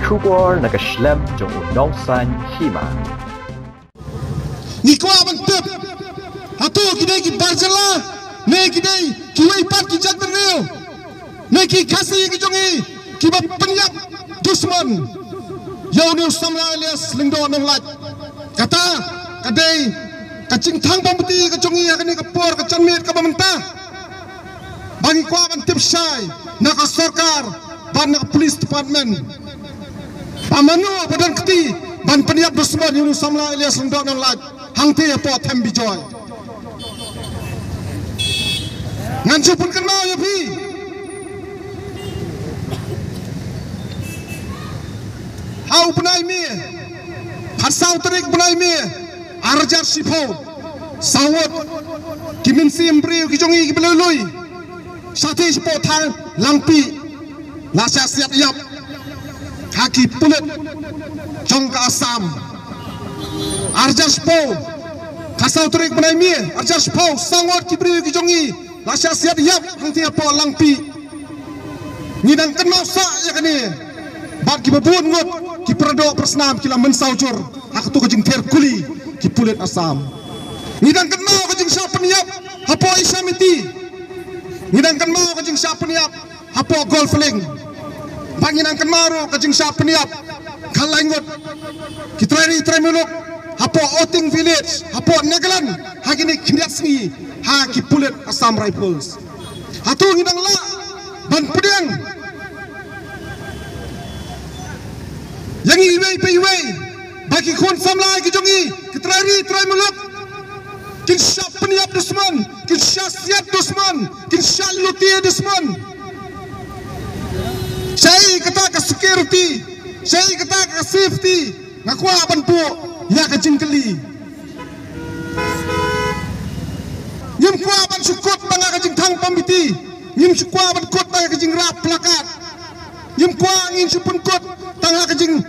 出国那个 slam 中农山起码。你过问对，啊，多给那个巴扎拉，那给那给为part给จัดเป็นเร็ว那给卡西给中意给把penyak dusman yau ni samla alias lingdo nang lat kata kadai kacing thang pamti ka jongi ka ni ka por ka chanmit ka bamenta bagi kwa ban tip sai na ka sarkar ban na police department pamanu badan keti ban penyak dusman yau ni samla alias lingdo nang lat hang te po them bi joy ngan chu pun kenal ya pi hau benai mi hasau terik benai mi arjar sipo sawat kimin sim briu ki jongi ki belului sate sipo thang langpi nasa siap yap kaki pulut jong ka asam arjar sipo hasau terik benai mi arjar sipo sawat ki briu ki jongi nasa siap yap hang tia po langpi ngidang kenal sa ya kani bat ki babun ngot ki pradok persnam kila mensaujur aku tu kajing terkuli ki pulit asam ngidang kan mau kajing siap peniap hapo isamiti ngidang kan mau kajing siap peniap hapo golfling bangidang kan mau kajing siap peniap kalaingot ki treni tremuluk hapo outing village hapo nagalan hagini kiniasni ha ki pulit asam rifles atu ngidang la ban pedang yang iwei pe iwei bagi kon samlai ki jongi ki trai muluk kin syap peniap dusman kin syasiat dusman kin syaluti dusman saya kata ke security saya kata ke safety ngakwa bantu ya ke jingkeli nyim kwa ban sukut banga ke jing thang pamiti nyim sukwa ban kot banga ke jing rap plakat nyim kwa ngin supun kot tanga ke jing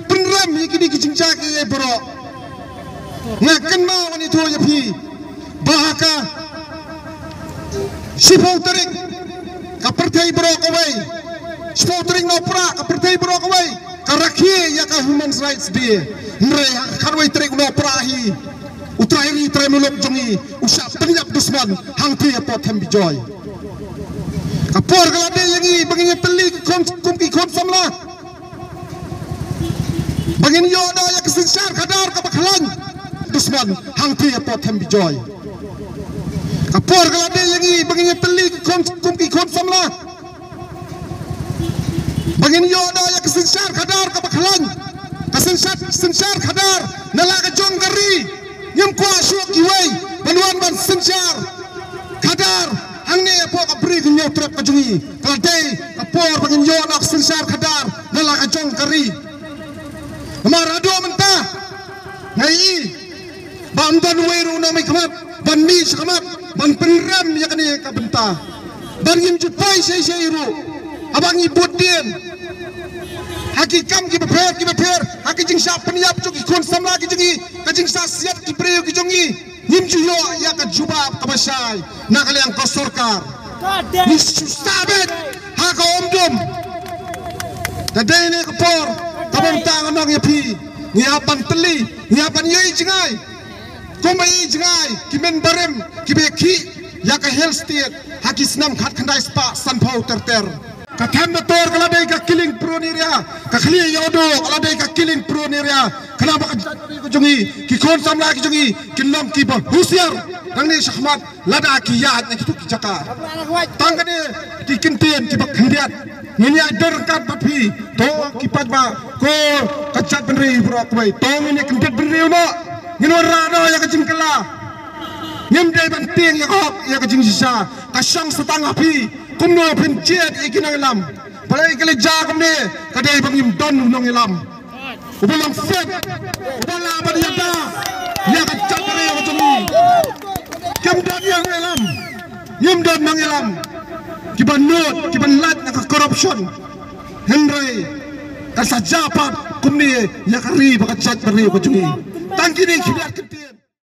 penram yakini kijing caki bro ngakan mau ni tu ya pi bahaka sipau terik kapertai bro kawai sipau terik no pra kapertai bro kawai karakhi ya ka human rights day mre karwai terik no prahi utrairi tremulok jongi usap penyap dusman hangti apa them bijoy kapor kalade yangi baginya teli kumki kon samla bangin yoda ya kesensyar kadar ka bakhalan dusman hangti apa them bijoy kapor kalade yangi bangin teli kumki kon samla bangin yoda ya kesensyar kadar ka bakhalan kesensyar kadar nala ka jong gari nyem kwa syuk kiwai banuan ban sensyar kadar hangne apa ka bri gnyo trap ka jungi kalade kapor bangin yoda kesensyar kadar nala ka jong gari Marado mentah, ngai, bandan weru namai kamat, ban mis kamat, ban penram ya kani kabentah, ban ngim jupai sei ru, abang ibut dien, hakikam ki beper, hakijing sap peniap cuki kon samla ki jungi, kajing sasiat ki preu ki jungi, ngim juyo ya ka jubab kabasai, nak kalian kosorkar, nisu sabet, haka omdom, dadai ne kapor. Kabentang anong yapi, ngiapan teli, ngiapan yai jengai, komai jengai, kimen barem, kibeki, yaka health state, haki senam kat kandai spa sanpau terter. Katem betor kaladai ka killing proniria, kakli yodo kaladai ka killing proniria, kenapa kajongi, kikon samla kajongi, kinlom kiba husiar, nangni syahmat lada kiyat nak itu kijaka. Tangkane kikintian kibak hendiat. Ini ada kat papi, to kipat ba, ko kacat beri bro kau, to ini kendet beri uno, ini orang yang kacing kela, nyemdai banting yang hok, yang kacing sisa, kasang setang api, kumno pencet ikin alam, balai kali jaga kumne, kadai bangim don unong alam, ubalang fet, ubalang apa dia dah, yang kacat beri yang kacing ni, kemdan yang alam, nyemdan yang alam. Kiban not, kiban lat nak corruption, Henry, kasah japat kumni yakari bakat cat beri kau jungi, tangki ni kibat.